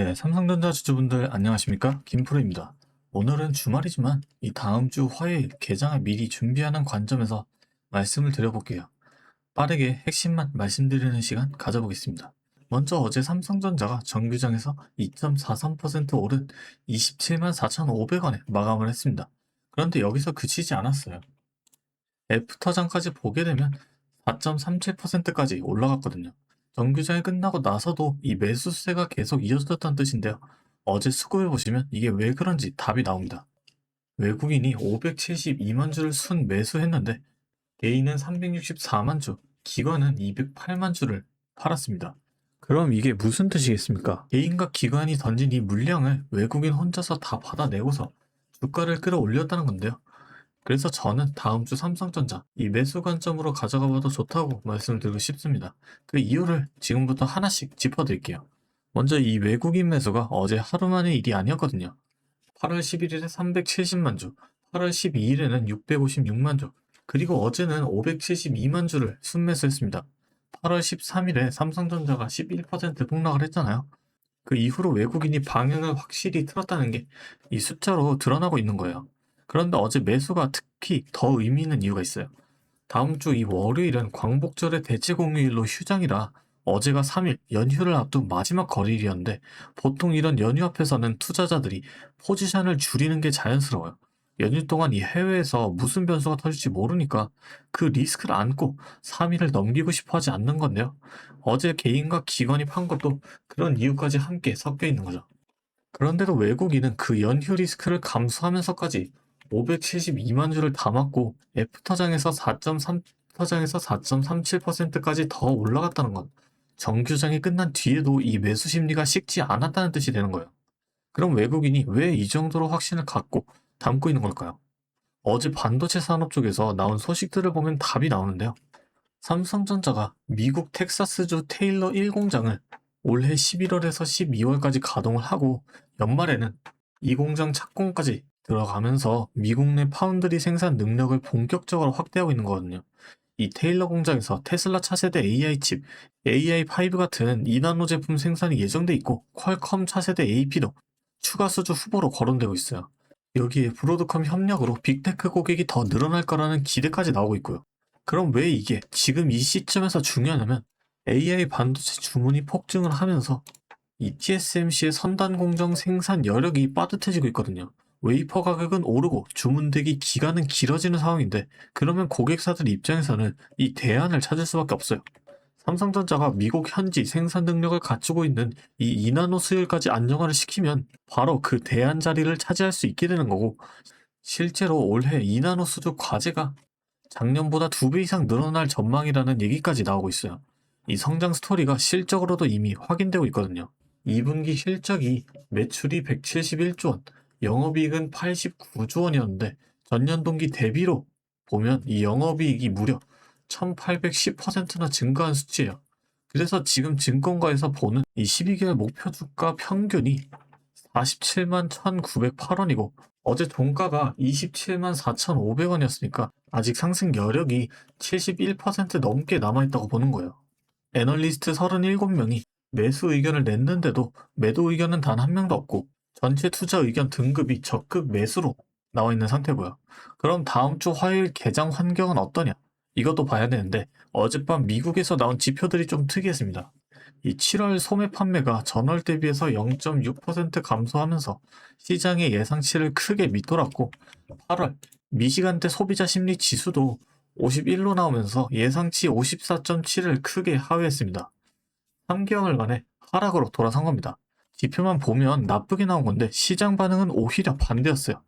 네, 삼성전자 주주분들 안녕하십니까? 김프로입니다. 오늘은 주말이지만 이 다음 주 화요일 개장을 미리 준비하는 관점에서 말씀을 드려볼게요. 빠르게 핵심만 말씀드리는 시간 가져보겠습니다. 먼저 어제 삼성전자가 정규장에서 2.43% 오른 27만 4,500원에 마감을 했습니다. 그런데 여기서 그치지 않았어요. 애프터장까지 보게 되면 4.37%까지 올라갔거든요. 정규장이 끝나고 나서도 이 매수세가 계속 이어졌다는 뜻인데요. 어제 수급해보시면 이게 왜 그런지 답이 나옵니다. 외국인이 572만 주를 순 매수했는데 개인은 364만 주, 기관은 208만 주를 팔았습니다. 그럼 이게 무슨 뜻이겠습니까? 개인과 기관이 던진 이 물량을 외국인 혼자서 다 받아내고서 주가를 끌어올렸다는 건데요. 그래서 저는 다음 주 삼성전자 이 매수 관점으로 가져가 봐도 좋다고 말씀을 드리고 싶습니다. 그 이유를 지금부터 하나씩 짚어드릴게요. 먼저 이 외국인 매수가 어제 하루 만의 일이 아니었거든요. 8월 11일에 370만 주, 8월 12일에는 656만 주, 그리고 어제는 572만 주를 순매수했습니다. 8월 13일에 삼성전자가 11% 폭락을 했잖아요. 그 이후로 외국인이 방향을 확실히 틀었다는 게 이 숫자로 드러나고 있는 거예요. 그런데 어제 매수가 특히 더 의미 있는 이유가 있어요. 다음 주 이 월요일은 광복절의 대체 공휴일로 휴장이라 어제가 3일 연휴를 앞둔 마지막 거래일이었는데 보통 이런 연휴 앞에서는 투자자들이 포지션을 줄이는 게 자연스러워요. 연휴 동안 이 해외에서 무슨 변수가 터질지 모르니까 그 리스크를 안고 3일을 넘기고 싶어 하지 않는 건데요. 어제 개인과 기관이 판 것도 그런 이유까지 함께 섞여 있는 거죠. 그런데도 외국인은 그 연휴 리스크를 감수하면서까지 572만 주를 담았고 애프터장에서 4.3터장에서 4.37%까지 더 올라갔다는 건 정규장이 끝난 뒤에도 이 매수 심리가 식지 않았다는 뜻이 되는 거예요. 그럼 외국인이 왜 이 정도로 확신을 갖고 담고 있는 걸까요? 어제 반도체 산업 쪽에서 나온 소식들을 보면 답이 나오는데요. 삼성전자가 미국 텍사스주 테일러 1공장을 올해 11월에서 12월까지 가동을 하고 연말에는 이 공장 착공까지 들어가면서 미국 내 파운드리 생산 능력을 본격적으로 확대하고 있는 거거든요. 이 테일러 공장에서 테슬라 차세대 AI 칩, AI5 같은 2나노 제품 생산이 예정돼 있고 퀄컴 차세대 AP도 추가 수주 후보로 거론되고 있어요. 여기에 브로드컴 협력으로 빅테크 고객이 더 늘어날 거라는 기대까지 나오고 있고요. 그럼 왜 이게 지금 이 시점에서 중요하냐면 AI 반도체 주문이 폭증을 하면서 이 TSMC의 선단 공정 생산 여력이 빠듯해지고 있거든요. 웨이퍼 가격은 오르고 주문대기 기간은 길어지는 상황인데 그러면 고객사들 입장에서는 이 대안을 찾을 수밖에 없어요. 삼성전자가 미국 현지 생산 능력을 갖추고 있는 이 이나노 수율까지 안정화를 시키면 바로 그 대안 자리를 차지할 수 있게 되는 거고 실제로 올해 이나노 수주 과제가 작년보다 2배 이상 늘어날 전망이라는 얘기까지 나오고 있어요. 이 성장 스토리가 실적으로도 이미 확인되고 있거든요. 2분기 실적이 매출이 171조 원, 영업이익은 89조 원이었는데 전년 동기 대비로 보면 이 영업이익이 무려 1810%나 증가한 수치예요. 그래서 지금 증권가에서 보는 이 12개월 목표 주가 평균이 47만 1908원이고 어제 종가가 27만 4,500원이었으니까 아직 상승 여력이 71% 넘게 남아있다고 보는 거예요. 애널리스트 37명이 매수 의견을 냈는데도 매도 의견은 단 한 명도 없고 전체 투자 의견 등급이 적극 매수로 나와 있는 상태고요. 그럼 다음 주 화요일 개장 환경은 어떠냐? 이것도 봐야 되는데 어젯밤 미국에서 나온 지표들이 좀 특이했습니다. 이 7월 소매 판매가 전월 대비해서 0.6% 감소하면서 시장의 예상치를 크게 밑돌았고 8월 미시간대 소비자 심리 지수도 51로 나오면서 예상치 54.7을 크게 하회했습니다. 3개월간의 하락으로 돌아선 겁니다. 지표만 보면 나쁘게 나온 건데 시장 반응은 오히려 반대였어요.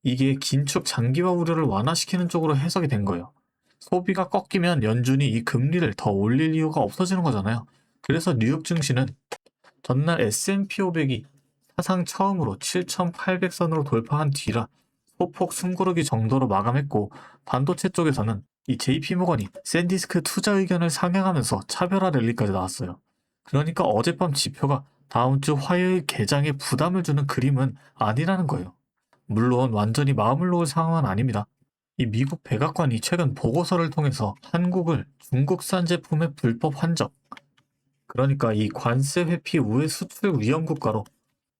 이게 긴축 장기화 우려를 완화시키는 쪽으로 해석이 된 거예요. 소비가 꺾이면 연준이 이 금리를 더 올릴 이유가 없어지는 거잖아요. 그래서 뉴욕 증시는 전날 S&P 500이 사상 처음으로 7,800선으로 돌파한 뒤라 소폭 숨고르기 정도로 마감했고 반도체 쪽에서는 이 JP모건이 샌디스크 투자 의견을 상향하면서 차별화 랠리까지 나왔어요. 그러니까 어젯밤 지표가 다음 주 화요일 개장에 부담을 주는 그림은 아니라는 거예요. 물론 완전히 마음을 놓을 상황은 아닙니다. 이 미국 백악관이 최근 보고서를 통해서 한국을 중국산 제품의 불법 환적, 그러니까 이 관세 회피 우회 수출 위험 국가로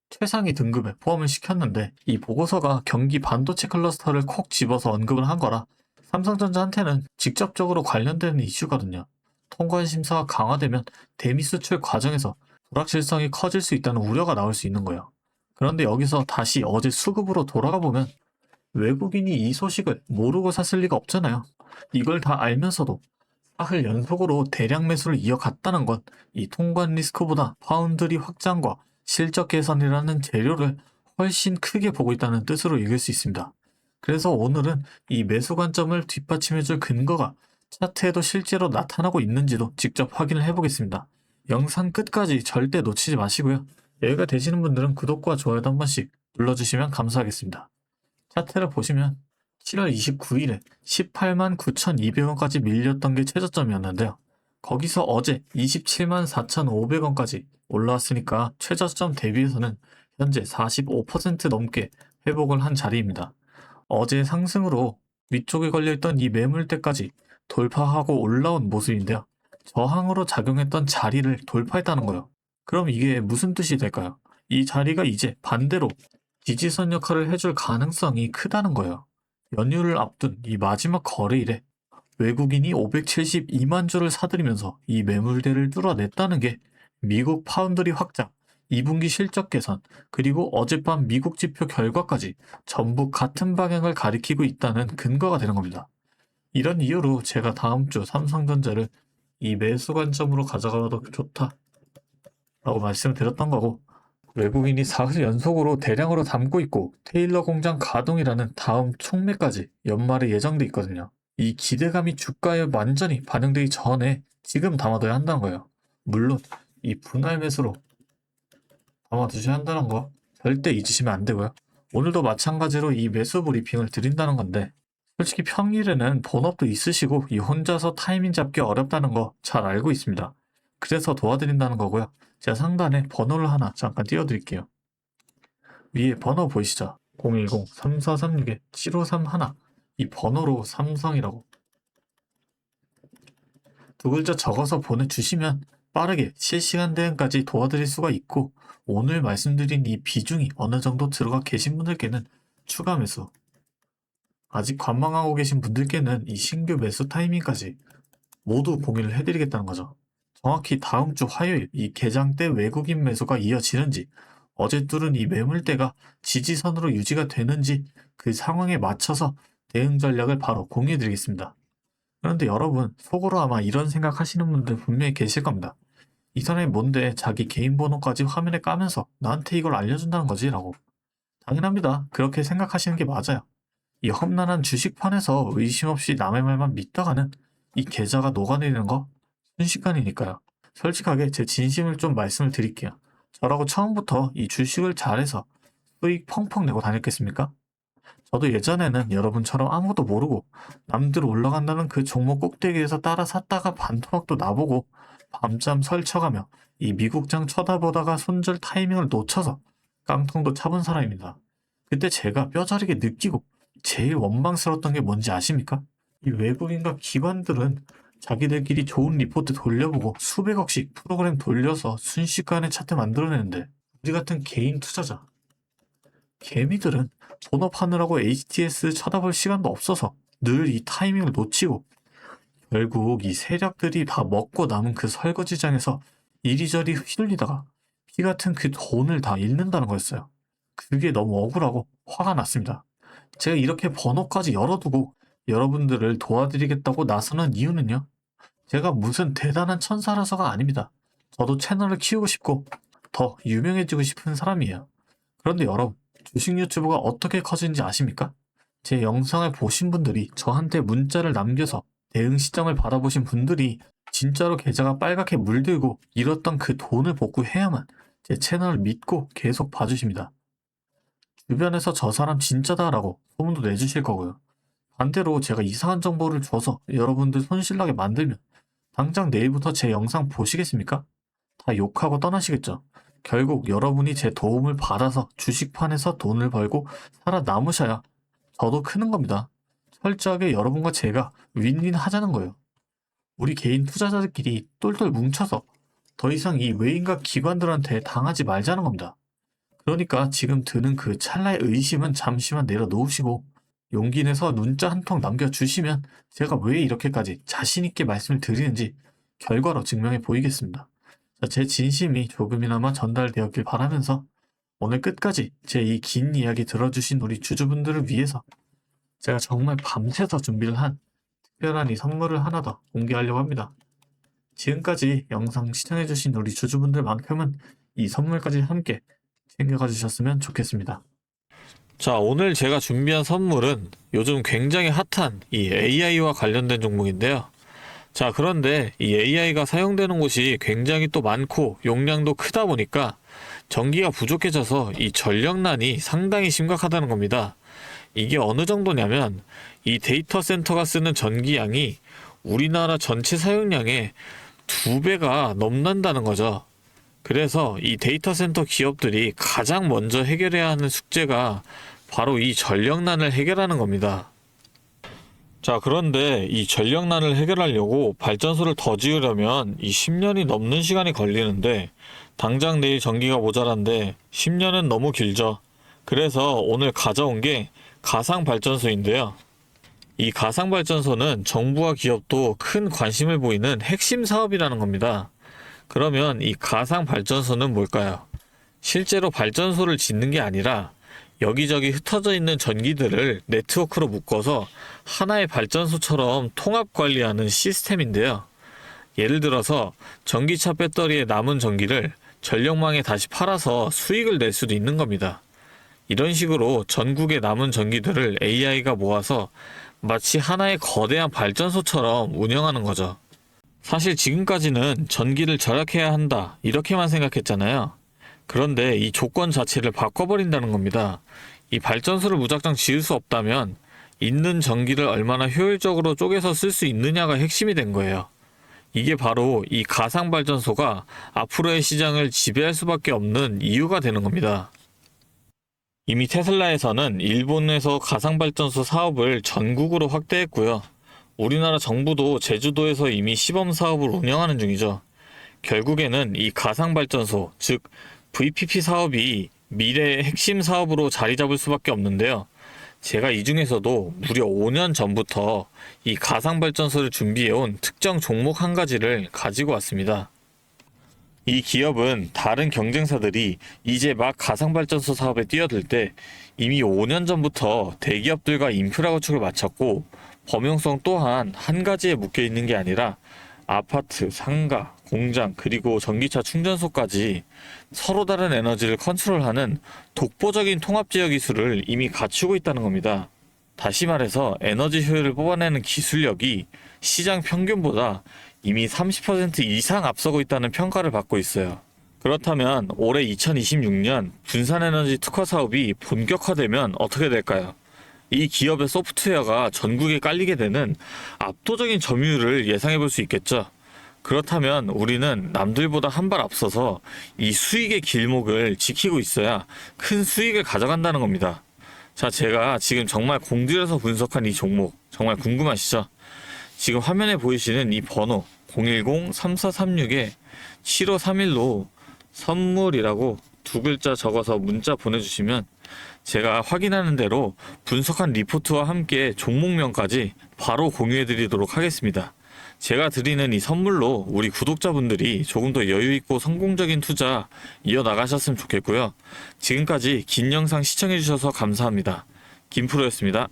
최상위 등급에 포함을 시켰는데 이 보고서가 경기 반도체 클러스터를 콕 집어서 언급을 한 거라 삼성전자한테는 직접적으로 관련되는 이슈거든요. 통관 심사가 강화되면 대미 수출 과정에서 불확실성이 커질 수 있다는 우려가 나올 수 있는 거예요. 그런데 여기서 다시 어제 수급으로 돌아가 보면 외국인이 이 소식을 모르고 샀을 리가 없잖아요. 이걸 다 알면서도 사흘 연속으로 대량 매수를 이어갔다는 건 이 통관 리스크보다 파운드리 확장과 실적 개선이라는 재료를 훨씬 크게 보고 있다는 뜻으로 읽을 수 있습니다. 그래서 오늘은 이 매수 관점을 뒷받침해줄 근거가 차트에도 실제로 나타나고 있는지도 직접 확인을 해보겠습니다. 영상 끝까지 절대 놓치지 마시고요. 여유가 되시는 분들은 구독과 좋아요도 한 번씩 눌러주시면 감사하겠습니다. 차트를 보시면 7월 29일에 18만 9,200원까지 밀렸던 게 최저점이었는데요. 거기서 어제 27만 4,500원까지 올라왔으니까 최저점 대비해서는 현재 45% 넘게 회복을 한 자리입니다. 어제 상승으로 위쪽에 걸려있던 이 매물대까지 돌파하고 올라온 모습인데요. 저항으로 작용했던 자리를 돌파했다는 거예요. 그럼 이게 무슨 뜻이 될까요? 이 자리가 이제 반대로 지지선 역할을 해줄 가능성이 크다는 거예요. 연휴를 앞둔 이 마지막 거래일에 외국인이 572만 주를 사들이면서 이 매물대를 뚫어냈다는 게 미국 파운드리 확장, 2분기 실적 개선, 그리고 어젯밤 미국 지표 결과까지 전부 같은 방향을 가리키고 있다는 근거가 되는 겁니다. 이런 이유로 제가 다음 주 삼성전자를 이 매수 관점으로 가져가도 좋다라고 말씀을 드렸던 거고, 외국인이 사흘 연속으로 대량으로 담고 있고 테일러 공장 가동이라는 다음 촉매까지 연말에 예정돼 있거든요. 이 기대감이 주가에 완전히 반영되기 전에 지금 담아둬야 한다는 거예요. 물론 이 분할 매수로 담아두셔야 한다는 거 절대 잊으시면 안 되고요. 오늘도 마찬가지로 이 매수 브리핑을 드린다는 건데 솔직히 평일에는 본업도 있으시고 이 혼자서 타이밍 잡기 어렵다는 거 잘 알고 있습니다. 그래서 도와드린다는 거고요. 제가 상단에 번호를 하나 잠깐 띄워드릴게요. 위에 번호 보이시죠? 010-3436-7531 이 번호로 삼성이라고 두 글자 적어서 보내주시면 빠르게 실시간 대응까지 도와드릴 수가 있고 오늘 말씀드린 이 비중이 어느 정도 들어가 계신 분들께는 추가 매수, 아직 관망하고 계신 분들께는 이 신규 매수 타이밍까지 모두 공유를 해드리겠다는 거죠. 정확히 다음 주 화요일 이 개장 때 외국인 매수가 이어지는지 어제 뚫은 이 매물대가 지지선으로 유지가 되는지 그 상황에 맞춰서 대응 전략을 바로 공유해드리겠습니다. 그런데 여러분 속으로 아마 이런 생각하시는 분들 분명히 계실 겁니다. 이 사람이 뭔데 자기 개인 번호까지 화면에 까면서 나한테 이걸 알려준다는 거지? 라고. 당연합니다. 그렇게 생각하시는 게 맞아요. 이 험난한 주식판에서 의심 없이 남의 말만 믿다가는 이 계좌가 녹아내리는 거 순식간이니까요. 솔직하게 제 진심을 좀 말씀을 드릴게요. 저라고 처음부터 이 주식을 잘해서 수익 펑펑 내고 다녔겠습니까? 저도 예전에는 여러분처럼 아무것도 모르고 남들 올라간다는 그 종목 꼭대기에서 따라 샀다가 반토막도 나보고 밤잠 설쳐가며 이 미국장 쳐다보다가 손절 타이밍을 놓쳐서 깡통도 차본 사람입니다. 그때 제가 뼈저리게 느끼고 제일 원망스러웠던 게 뭔지 아십니까? 이 외국인과 기관들은 자기들끼리 좋은 리포트 돌려보고 수백억씩 프로그램 돌려서 순식간에 차트 만들어내는데 우리 같은 개인 투자자, 개미들은 본업하느라고 HTS 쳐다볼 시간도 없어서 늘 이 타이밍을 놓치고 결국 이 세력들이 다 먹고 남은 그 설거지장에서 이리저리 휘둘리다가 피 같은 그 돈을 다 잃는다는 거였어요. 그게 너무 억울하고 화가 났습니다. 제가 이렇게 번호까지 열어두고 여러분들을 도와드리겠다고 나서는 이유는요. 제가 무슨 대단한 천사라서가 아닙니다. 저도 채널을 키우고 싶고 더 유명해지고 싶은 사람이에요. 그런데 여러분, 주식 유튜브가 어떻게 커진지 아십니까? 제 영상을 보신 분들이 저한테 문자를 남겨서 대응 시점을 받아보신 분들이 진짜로 계좌가 빨갛게 물들고 잃었던 그 돈을 복구해야만 제 채널을 믿고 계속 봐주십니다. 주변에서 저 사람 진짜다라고 소문도 내주실 거고요. 반대로 제가 이상한 정보를 줘서 여러분들 손실나게 만들면 당장 내일부터 제 영상 보시겠습니까? 다 욕하고 떠나시겠죠. 결국 여러분이 제 도움을 받아서 주식판에서 돈을 벌고 살아남으셔야 저도 크는 겁니다. 철저하게 여러분과 제가 윈윈 하자는 거예요. 우리 개인 투자자들끼리 똘똘 뭉쳐서 더 이상 이 외인과 기관들한테 당하지 말자는 겁니다. 그러니까 지금 드는 그 찰나의 의심은 잠시만 내려놓으시고 용기 내서 문자 한 통 남겨주시면 제가 왜 이렇게까지 자신있게 말씀을 드리는지 결과로 증명해 보이겠습니다. 자, 제 진심이 조금이나마 전달되었길 바라면서 오늘 끝까지 제 이 긴 이야기 들어주신 우리 주주분들을 위해서 제가 정말 밤새서 준비를 한 특별한 이 선물을 하나 더 공개하려고 합니다. 지금까지 영상 시청해주신 우리 주주분들만큼은 이 선물까지 함께 챙겨가 주셨으면 좋겠습니다. 자, 오늘 제가 준비한 선물은 요즘 굉장히 핫한 이 AI와 관련된 종목인데요. 자, 그런데 이 AI가 사용되는 곳이 굉장히 또 많고 용량도 크다 보니까 전기가 부족해져서 이 전력난이 상당히 심각하다는 겁니다. 이게 어느 정도냐면 이 데이터 센터가 쓰는 전기량이 우리나라 전체 사용량의 2배가 넘는다는 거죠. 그래서 이 데이터 센터 기업들이 가장 먼저 해결해야 하는 숙제가 바로 이 전력난을 해결하는 겁니다. 자, 그런데 이 전력난을 해결하려고 발전소를 더 지으려면 이 10년이 넘는 시간이 걸리는데 당장 내일 전기가 모자란데 10년은 너무 길죠. 그래서 오늘 가져온 게 가상발전소인데요. 이 가상발전소는 정부와 기업도 큰 관심을 보이는 핵심 사업이라는 겁니다. 그러면 이 가상발전소는 뭘까요? 실제로 발전소를 짓는 게 아니라 여기저기 흩어져 있는 전기들을 네트워크로 묶어서 하나의 발전소처럼 통합 관리하는 시스템인데요. 예를 들어서 전기차 배터리에 남은 전기를 전력망에 다시 팔아서 수익을 낼 수도 있는 겁니다. 이런 식으로 전국의 남은 전기들을 AI가 모아서 마치 하나의 거대한 발전소처럼 운영하는 거죠. 사실 지금까지는 전기를 절약해야 한다 이렇게만 생각했잖아요. 그런데 이 조건 자체를 바꿔버린다는 겁니다. 이 발전소를 무작정 지을 수 없다면 있는 전기를 얼마나 효율적으로 쪼개서 쓸 수 있느냐가 핵심이 된 거예요. 이게 바로 이 가상발전소가 앞으로의 시장을 지배할 수밖에 없는 이유가 되는 겁니다. 이미 테슬라에서는 일본에서 가상발전소 사업을 전국으로 확대했고요. 우리나라 정부도 제주도에서 이미 시범 사업을 운영하는 중이죠. 결국에는 이 가상발전소, 즉 VPP 사업이 미래의 핵심 사업으로 자리 잡을 수밖에 없는데요. 제가 이 중에서도 무려 5년 전부터 이 가상발전소를 준비해온 특정 종목 한 가지를 가지고 왔습니다. 이 기업은 다른 경쟁사들이 이제 막 가상발전소 사업에 뛰어들 때 이미 5년 전부터 대기업들과 인프라 구축을 마쳤고 범용성 또한 한 가지에 묶여 있는 게 아니라 아파트, 상가, 공장, 그리고 전기차 충전소까지 서로 다른 에너지를 컨트롤하는 독보적인 통합제어 기술을 이미 갖추고 있다는 겁니다. 다시 말해서 에너지 효율을 뽑아내는 기술력이 시장 평균보다 이미 30% 이상 앞서고 있다는 평가를 받고 있어요. 그렇다면 올해 2026년 분산에너지 특화 사업이 본격화되면 어떻게 될까요? 이 기업의 소프트웨어가 전국에 깔리게 되는 압도적인 점유율을 예상해 볼 수 있겠죠. 그렇다면 우리는 남들보다 한 발 앞서서 이 수익의 길목을 지키고 있어야 큰 수익을 가져간다는 겁니다. 자, 제가 지금 정말 공들여서 분석한 이 종목 정말 궁금하시죠? 지금 화면에 보이시는 이 번호 010-3436-7531로 선물이라고 두 글자 적어서 문자 보내주시면 제가 확인하는 대로 분석한 리포트와 함께 종목명까지 바로 공유해드리도록 하겠습니다. 제가 드리는 이 선물로 우리 구독자분들이 조금 더 여유있고 성공적인 투자 이어나가셨으면 좋겠고요. 지금까지 긴 영상 시청해주셔서 감사합니다. 김프로였습니다.